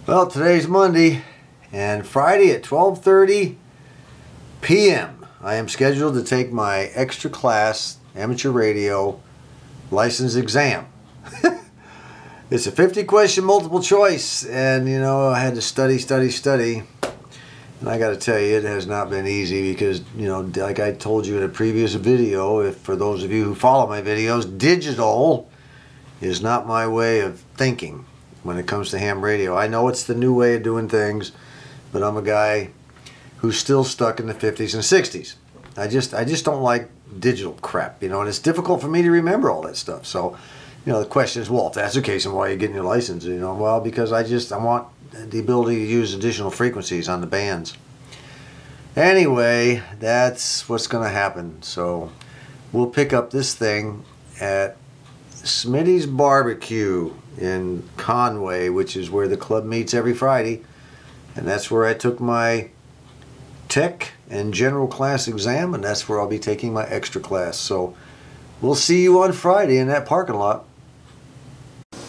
Well, today's Monday, and Friday at 12:30 p.m. I am scheduled to take my extra class amateur radio license exam. It's a 50-question multiple choice, and you know, I had to study. And I got to tell you, it has not been easy because, you know, like I told you in a previous video, if for those of you who follow my videos, digital is not my way of thinking when it comes to ham radio. I know it's the new way of doing things, but I'm a guy who's still stuck in the 50s and 60s. I just don't like digital crap, you know, and it's difficult for me to remember all that stuff. So, you know, the question is, well, if that's the case, then why are you getting your license? You know, well, because I want the ability to use additional frequencies on the bands. Anyway, that's what's going to happen. So we'll pick up this thing at Smitty's Barbecue in Conway, which is where the club meets every Friday, and that's where I took my tech and general class exam, and that's where I'll be taking my extra class. So we'll see you on Friday in that parking lot.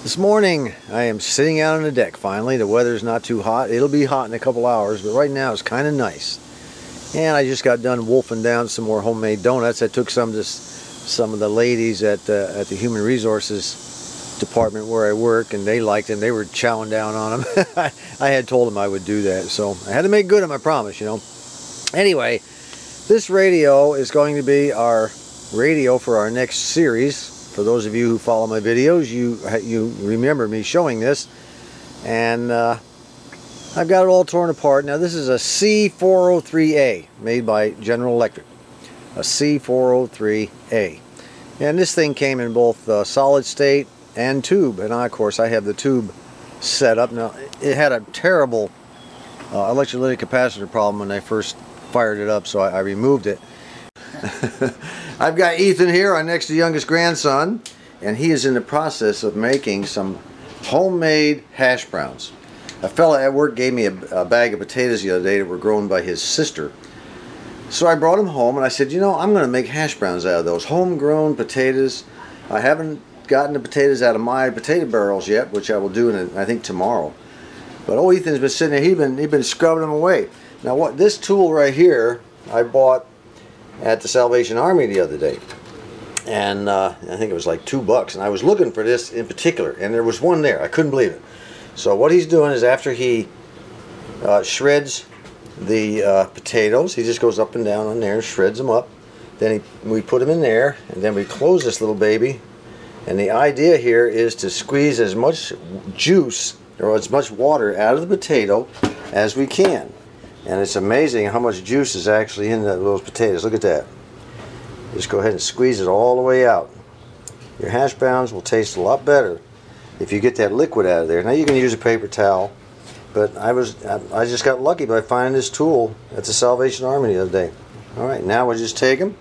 This morning I am sitting out on the deck finally. The weather's not too hot. It'll be hot in a couple hours, but right now it's kind of nice. And I just got done wolfing down some more homemade donuts. I took some to some of the ladies at the Human Resources department where I work, and they liked them. They were chowing down on them. I had told them I would do that, so I had to make good on my promise, you know. Anyway, this radio is going to be our radio for our next series. For those of you who follow my videos, you remember me showing this, and I've got it all torn apart. Now this is a C403A made by General Electric, a C403A, and this thing came in both solid state and tube, and of course I have the tube set up. Now it had a terrible electrolytic capacitor problem when I first fired it up, so I removed it. I've got Ethan here, our next to youngest grandson, and he is in the process of making some homemade hash browns. A fella at work gave me a bag of potatoes the other day that were grown by his sister. So I brought them home and I said, you know, I'm going to make hash browns out of those homegrown potatoes. I haven't gotten the potatoes out of my potato barrels yet, which I will do I think tomorrow. But old Ethan's been sitting there, he's been scrubbing them away. Now what, this tool right here I bought at the Salvation Army the other day, and I think it was like $2, and I was looking for this in particular, and there was one there. I couldn't believe it. So what he's doing is, after he shreds the potatoes, he just goes up and down on there and shreds them up. Then we put them in there, and then we close this little baby, and the idea here is to squeeze as much juice or as much water out of the potato as we can. And it's amazing how much juice is actually in those potatoes. Look at that. Just go ahead and squeeze it all the way out. Your hash browns will taste a lot better if you get that liquid out of there. Now you can use a paper towel, but I just got lucky by finding this tool at the Salvation Army the other day. Alright, now we'll just take them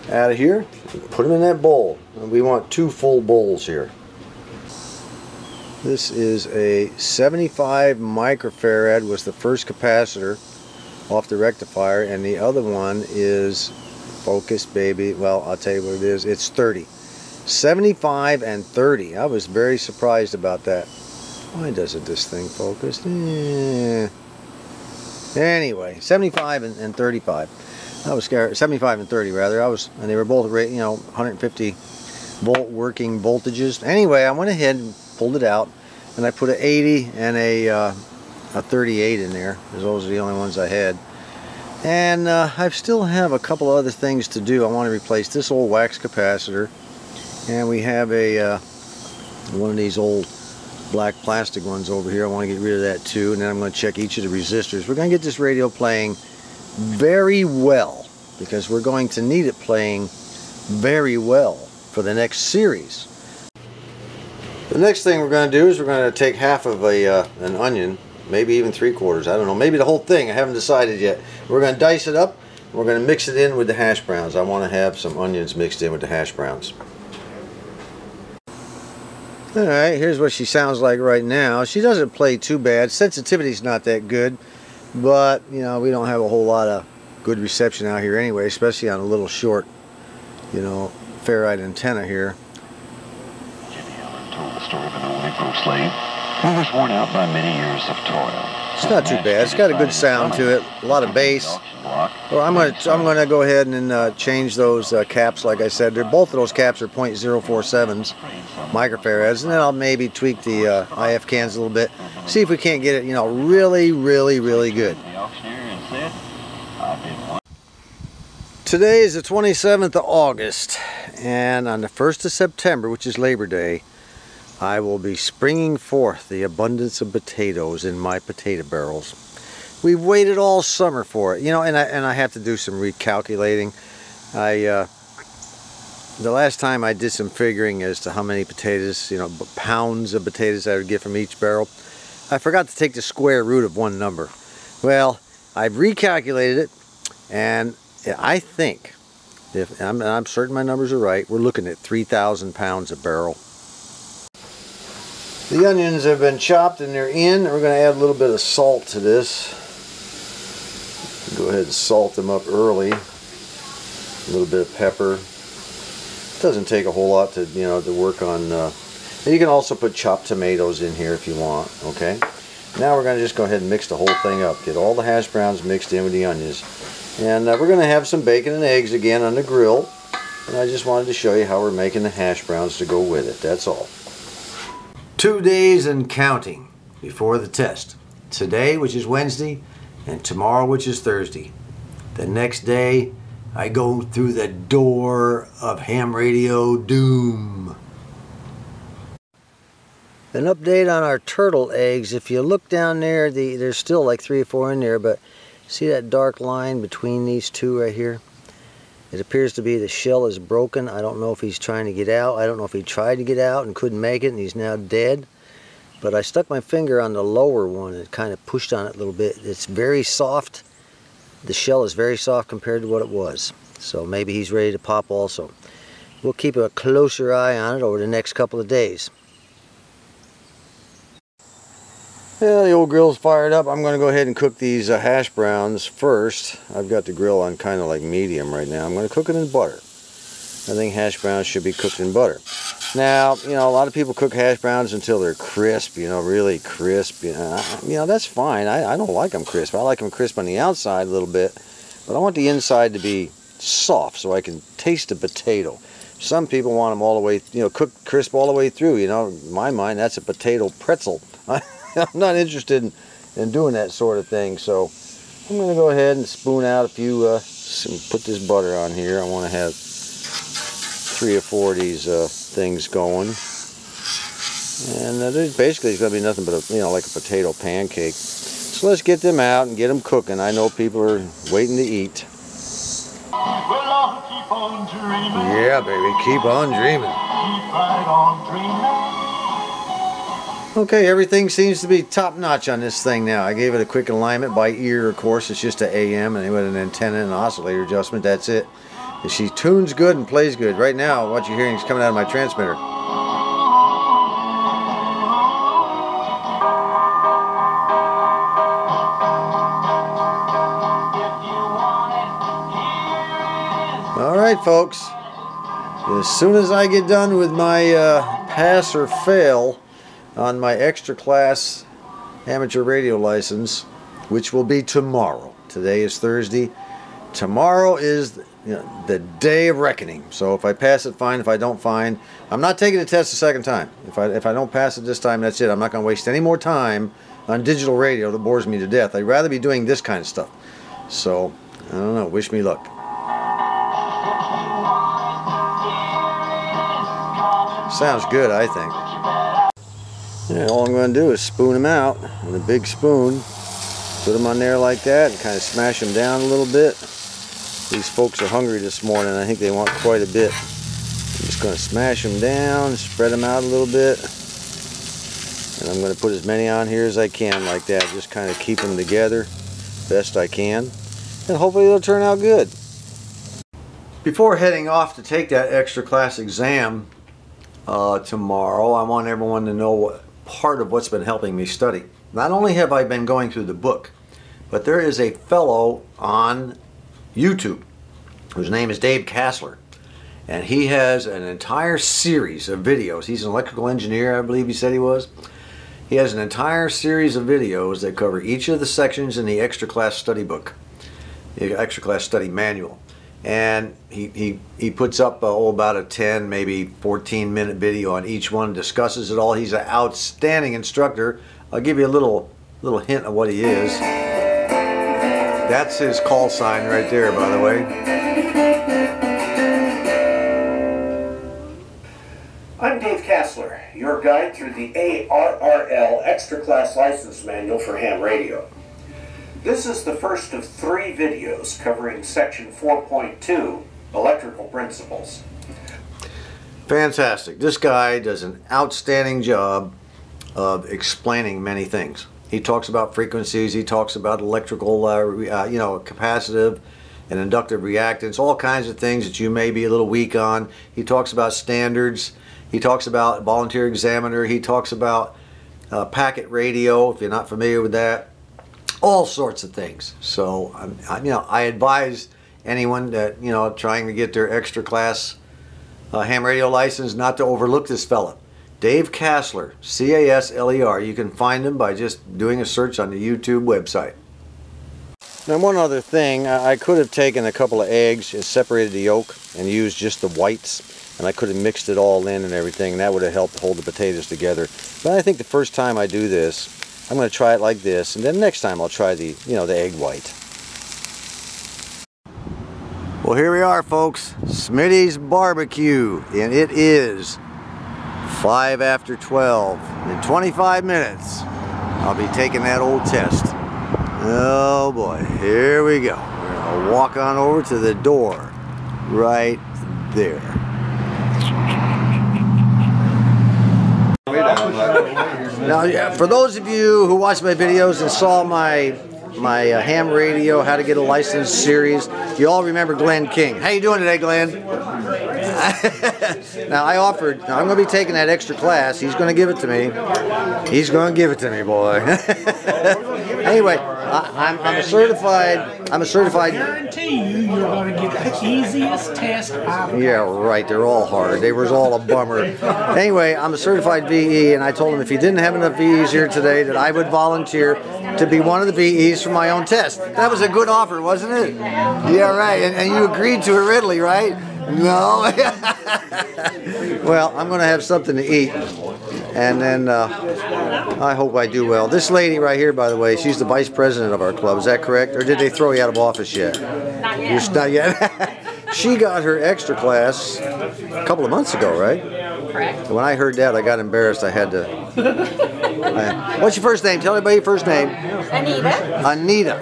out of here and put them in that bowl. And we want 2 full bowls here. This is a 75 microfarad was the first capacitor off the rectifier, and the other one is, focus baby, well, I'll tell you what it is, it's 30. 75 and 30. I was very surprised about that. Why doesn't this thing focus? Anyway, 75 and 35. I was scared. 75 and 30 rather. And they were both, you know, 150 volt working voltages. Anyway, I went ahead and pulled it out, and I put an 80 and a 38 in there, because those are the only ones I had. And I still have a couple of other things to do. I want to replace this old wax capacitor, and we have a one of these old black plastic ones over here. I want to get rid of that too, and then I'm going to check each of the resistors. We're going to get this radio playing very well, because we're going to need it playing very well for the next series. The next thing we're going to do is we're going to take half of an onion, maybe even 3/4, I don't know, maybe the whole thing, I haven't decided yet. We're going to dice it up, and we're going to mix it in with the hash browns. I want to have some onions mixed in with the hash browns. Alright, here's what she sounds like right now. She doesn't play too bad. Sensitivity's not that good, but you know, we don't have a whole lot of good reception out here anyway, especially on a little short, you know, ferrite antenna here. Jimmy Allen told the story of an old Negro slave Worn out by many years of toil. It's not too bad. It's got a good sound to it, a lot of bass. Well, I'm gonna go ahead and change those caps. Like I said, both of those caps are .047s microfarads, and then I'll maybe tweak the IF cans a little bit. See if we can't get it, you know, really good. Today is the 27th of August, and on the 1st of September, which is Labor Day, I will be springing forth the abundance of potatoes in my potato barrels. We've waited all summer for it, you know, and I have to do some recalculating. The last time I did some figuring as to how many potatoes, you know, pounds of potatoes I would get from each barrel, I forgot to take the square root of one number. Well, I've recalculated it, and I think, if I'm certain my numbers are right, we're looking at 3,000 pounds a barrel. The onions have been chopped and they're in. We're going to add a little bit of salt to this. Go ahead and salt them up early. A little bit of pepper. Doesn't take a whole lot to, you know, to work on. You can also put chopped tomatoes in here if you want. Okay. Now we're going to just go ahead and mix the whole thing up. Get all the hash browns mixed in with the onions. And we're going to have some bacon and eggs again on the grill. And I just wanted to show you how we're making the hash browns to go with it. That's all. 2 days and counting before the test. Today, which is Wednesday, and tomorrow, which is Thursday. The next day, I go through the door of ham radio doom. An update on our turtle eggs. If you look down there, there's still like 3 or 4 in there, but see that dark line between these two right here? It appears to be the shell is broken. I don't know if he's trying to get out. I don't know if he tried to get out and couldn't make it and he's now dead. But I stuck my finger on the lower one and kind of pushed on it a little bit. It's very soft. The shell is very soft compared to what it was. So maybe he's ready to pop also. We'll keep a closer eye on it over the next couple of days. Yeah, the old grill's fired up. I'm going to go ahead and cook these hash browns first. I've got the grill on kind of like medium right now. I'm going to cook it in butter. I think hash browns should be cooked in butter. Now, you know, a lot of people cook hash browns until they're crisp, you know, really crisp. You know, that's fine. I don't like them crisp. I like them crisp on the outside a little bit, but I want the inside to be soft so I can taste the potato. Some people want them all the way, you know, cooked crisp all the way through. You know, in my mind, that's a potato pretzel. I'm not interested in doing that sort of thing, so I'm going to go ahead and spoon out a few, put this butter on here. I want to have 3 or 4 of these things going. And there's basically it's going to be nothing but, you know, like a potato pancake. So let's get them out and get them cooking. I know people are waiting to eat. Well, keep on dreaming. Yeah, baby, keep on dreaming. Keep right on dreaming. Okay, everything seems to be top-notch on this thing now. I gave it a quick alignment by ear, of course. It's just an AM, and with an antenna and an oscillator adjustment. That's it. And she tunes good and plays good. Right now, what you're hearing is coming out of my transmitter. All right, folks. As soon as I get done with my pass or fail on my extra class amateur radio license, which will be tomorrow. Today is Thursday. Tomorrow is, you know, the day of reckoning. So if I pass it, fine. If I don't, fine. I'm not taking the test a second time. If I don't pass it this time, that's it. I'm not going to waste any more time on digital radio that bores me to death. I'd rather be doing this kind of stuff. So, I don't know. Wish me luck. Sounds good, I think. Yeah, all I'm going to do is spoon them out with a big spoon. Put them on there like that and kind of smash them down a little bit. These folks are hungry this morning. I think they want quite a bit. I'm just going to smash them down, spread them out a little bit. And I'm going to put as many on here as I can like that. Just kind of keep them together best I can. And hopefully they'll turn out good. Before heading off to take that extra class exam tomorrow, I want everyone to know part of what's been helping me study. Not only have I been going through the book, but there is a fellow on YouTube whose name is Dave Kassler, and he has an entire series of videos. He's an electrical engineer, I believe he said he was. He has an entire series of videos that cover each of the sections in the extra class study book, the extra class study manual. And he puts up about a 10, maybe 14-minute video on each one, discusses it all. He's an outstanding instructor. I'll give you a little hint of what he is. That's his call sign right there, by the way. I'm Dave Kassler, your guide through the ARRL Extra Class License Manual for ham radio. This is the first of 3 videos covering Section 4.2, Electrical Principles. Fantastic. This guy does an outstanding job of explaining many things. He talks about frequencies, he talks about electrical, capacitive and inductive reactance, all kinds of things that you may be a little weak on. He talks about standards. He talks about volunteer examiner. He talks about packet radio, if you're not familiar with that. All sorts of things. So, I advise anyone that, trying to get their extra class ham radio license not to overlook this fella. Dave Kassler, C-A-S-L-E-R. You can find him by just doing a search on the YouTube website. Now, one other thing, I could have taken a couple of eggs and separated the yolk and used just the whites. And I could have mixed it all in and everything, and that would have helped hold the potatoes together. But I think the first time I do this, I'm going to try it like this, and then next time I'll try the, the egg white. Well, here we are, folks. Smitty's Barbecue, and it is 5 after 12. In 25 minutes, I'll be taking that old test. Oh boy, here we go. We're going to walk on over to the door right there. Now, for those of you who watched my videos and saw my ham radio how to get a license series, you all remember Glenn King. How you doing today, Glenn? Now, I'm going to be taking that extra class. He's going to give it to me. He's going to give it to me, boy. Anyway, I'm a certified. I guarantee you're going to get the easiest test ever. Yeah, right. They're all hard. They was all a bummer. Anyway, I'm a certified VE, and I told him if he didn't have enough VEs here today, that I would volunteer to be one of the VEs for my own test. That was a good offer, wasn't it? Yeah, right. And you agreed to it readily, right? No. Well, I'm going to have something to eat, and then I hope I do well. This lady right here, by the way, she's the vice president of our club. Is that correct? Or did they throw you out of office yet? Not yet. Not yet? She got her extra class a couple of months ago, right? Correct. When I heard that, I got embarrassed. I had to... What's your first name? Tell everybody your first name. Anita. Anita.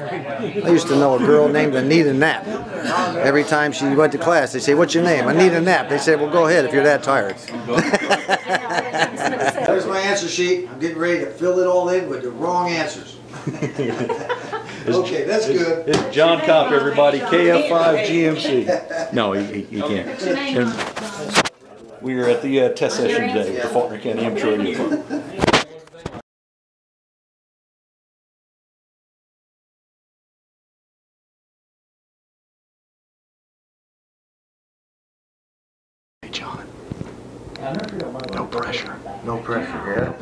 I used to know a girl named Anita Knapp. Every time she went to class, they say, "What's your name?" Anita Knapp. They say, "Well, go ahead if you're that tired." There's my answer sheet. I'm getting ready to fill it all in with the wrong answers. Okay, that's good. It's John Kopp, everybody. KF5 GMC. No, he can't. And we are at the test session today with the Faulkner County Amateur Radio Club. Hey, John. No pressure. No pressure, yeah.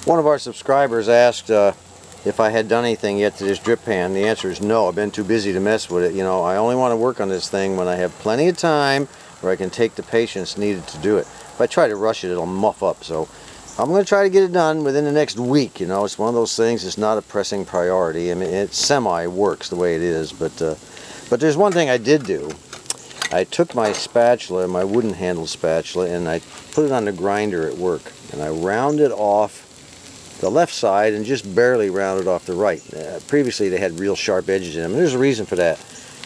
One of our subscribers asked if I had done anything yet to this drip pan. The answer is no. I've been too busy to mess with it. I only want to work on this thing when I have plenty of time where I can take the patience needed to do it. If I try to rush it, it'll muff up. So I'm going to try to get it done within the next week. It's one of those things. It's not a pressing priority. I mean, it semi-works the way it is. But there's one thing I did do. I took my spatula, my wooden handle spatula, and I put it on the grinder at work. And I rounded off the left side and just barely rounded off the right. Previously they had real sharp edges in them. And there's a reason for that.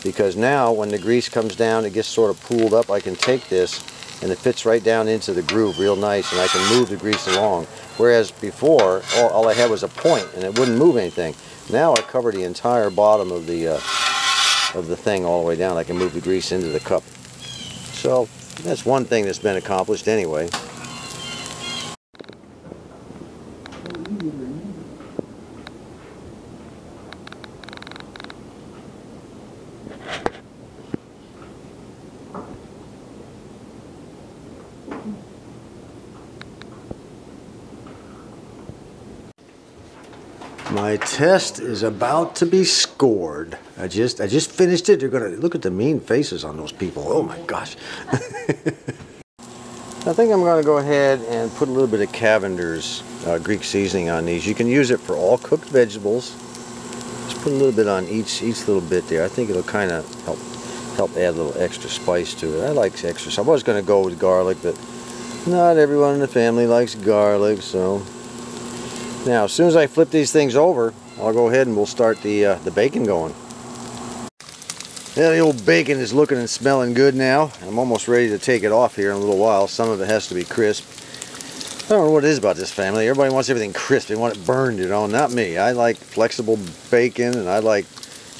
Because now when the grease comes down, it gets sort of pooled up. I can take this and it fits right down into the groove real nice, and I can move the grease along. Whereas before, all I had was a point and it wouldn't move anything. Now I cover the entire bottom of the thing all the way down. I can move the grease into the cup. So that's one thing that's been accomplished anyway. My test is about to be scored. I just finished it. You're gonna look at the mean faces on those people. Oh my gosh. I think I'm going to go ahead and put a little bit of Cavender's Greek seasoning on these. You can use it for all cooked vegetables. Just put a little bit on each little bit there. I think it'll kind of help add a little extra spice to it. I like extra. So I was going to go with garlic, but not everyone in the family likes garlic. So now, as soon as I flip these things over, I'll go ahead and we'll start the bacon going. Yeah, the old bacon is looking and smelling good now. I'm almost ready to take it off here in a little while. Some of it has to be crisp. I don't know what it is about this family. Everybody wants everything crisp. They want it burned, you know. Not me. I like flexible bacon, and I like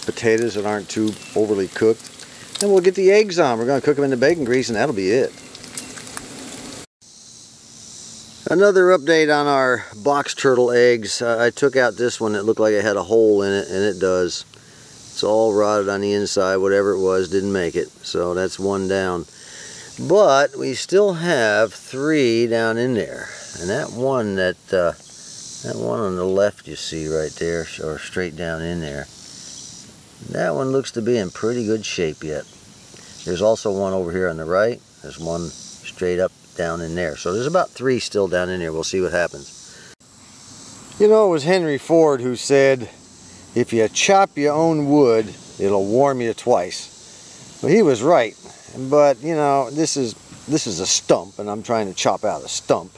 potatoes that aren't too overly cooked. And we'll get the eggs on. We're going to cook them in the bacon grease, and that'll be it. Another update on our box turtle eggs. I took out this one that looked like it had a hole in it, and it does. It's all rotted on the inside. Whatever it was didn't make it. So that's one down. But we still have 3 down in there. And that one on the left you see right there, or straight down in there, that one looks to be in pretty good shape yet. There's also one over here on the right. There's one straight up down in there. So there's about 3 still down in there. We'll see what happens. You know, it was Henry Ford who said, if you chop your own wood, it'll warm you twice. Well, he was right. But, you know, this is a stump, and I'm trying to chop out a stump.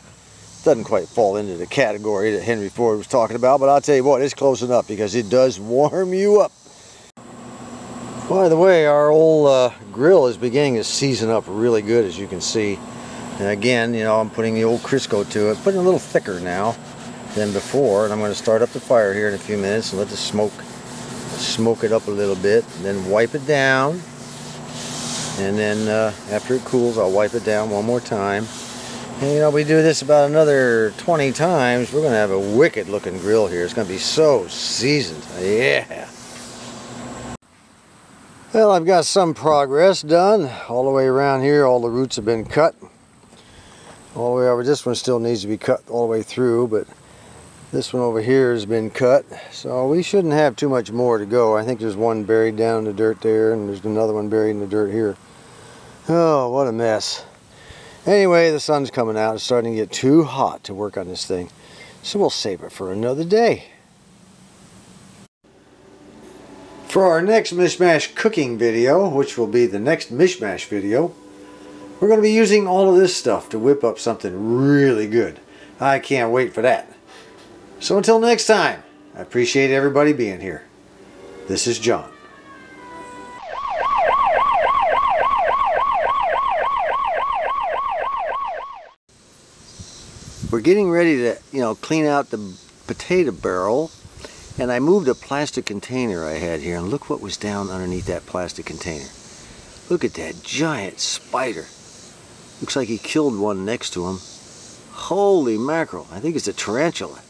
Doesn't quite fall into the category that Henry Ford was talking about, but I'll tell you what, it's close enough because it does warm you up. By the way, our old grill is beginning to season up really good, as you can see. And again, you know, I'm putting the old Crisco to it, putting it a little thicker now than before, and I'm going to start up the fire here in a few minutes and let the smoke it up a little bit, and then wipe it down. And then after it cools, I'll wipe it down one more time. And you know, we do this about another 20 times, we're going to have a wicked looking grill here. It's going to be so seasoned. Yeah. Well, I've got some progress done. All the way around here, all the roots have been cut. All the way over, this one still needs to be cut all the way through, but this one over here has been cut. So we shouldn't have too much more to go. I think there's one buried down in the dirt there, and there's another one buried in the dirt here. Oh, what a mess. Anyway, the sun's coming out. It's starting to get too hot to work on this thing. So we'll save it for another day. For our next Mish-Mash cooking video, which will be the next Mish-Mash video, we're going to be using all of this stuff to whip up something really good. I can't wait for that. So until next time, I appreciate everybody being here. This is John. We're getting ready to, clean out the potato barrel, and I moved a plastic container I had here, and look what was down underneath that plastic container. Look at that giant spider. Looks like he killed one next to him. Holy mackerel, I think it's a tarantula.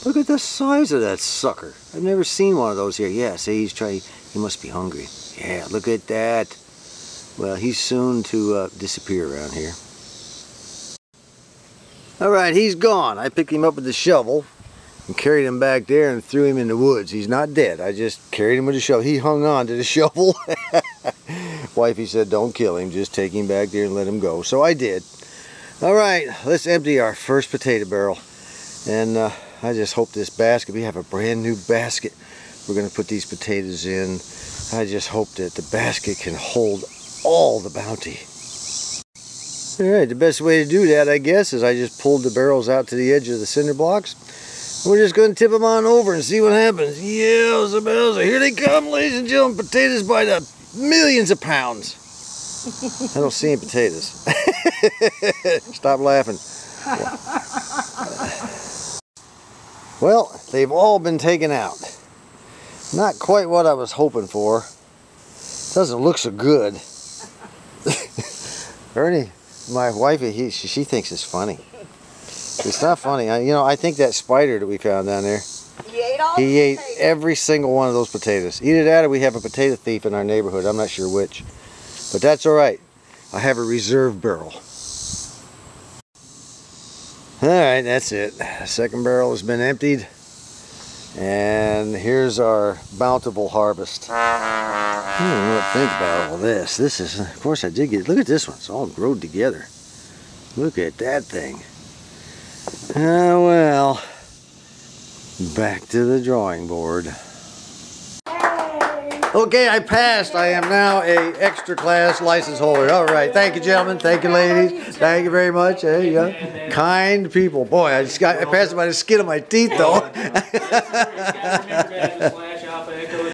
Look at the size of that sucker. I've never seen one of those here. Yeah, see, he must be hungry. Yeah, look at that. Well, he's soon to disappear around here. Alright, he's gone. I picked him up with the shovel and carried him back there and threw him in the woods. He's not dead. I just carried him with the shovel. He hung on to the shovel. Wifey said, don't kill him. Just take him back there and let him go. So I did. Alright, let's empty our first potato barrel. And I just hope this basket, we have a brand new basket we're going to put these potatoes in. I just hope that the basket can hold all the bounty. Alright, the best way to do that, I guess, is I just pulled the barrels out to the edge of the cinder blocks. We're just going to tip them on over and see what happens. Yowza, here they come, ladies and gentlemen. Potatoes by the millions of pounds. I don't see any potatoes. Stop laughing. Well, they've all been taken out. Not quite what I was hoping for. Doesn't look so good. Ernie, my wife, she thinks it's funny. It's not funny. I think that spider that we found down there, he ate every single one of those potatoes. Either that or we have a potato thief in our neighborhood. I'm not sure which. But that's all right. I have a reserve barrel. All right, that's it. The second barrel has been emptied. And here's our bountiful harvest. I don't know what to think about all this. This is, of course I did get, look at this one. It's all growed together. Look at that thing. Oh well. Back to the drawing board. Okay, I passed. I am now a extra class license holder. All right. Thank you, gentlemen. Thank you, ladies. Thank you very much. Hey, yeah. Kind people. Boy, I passed it by the skin of my teeth, though.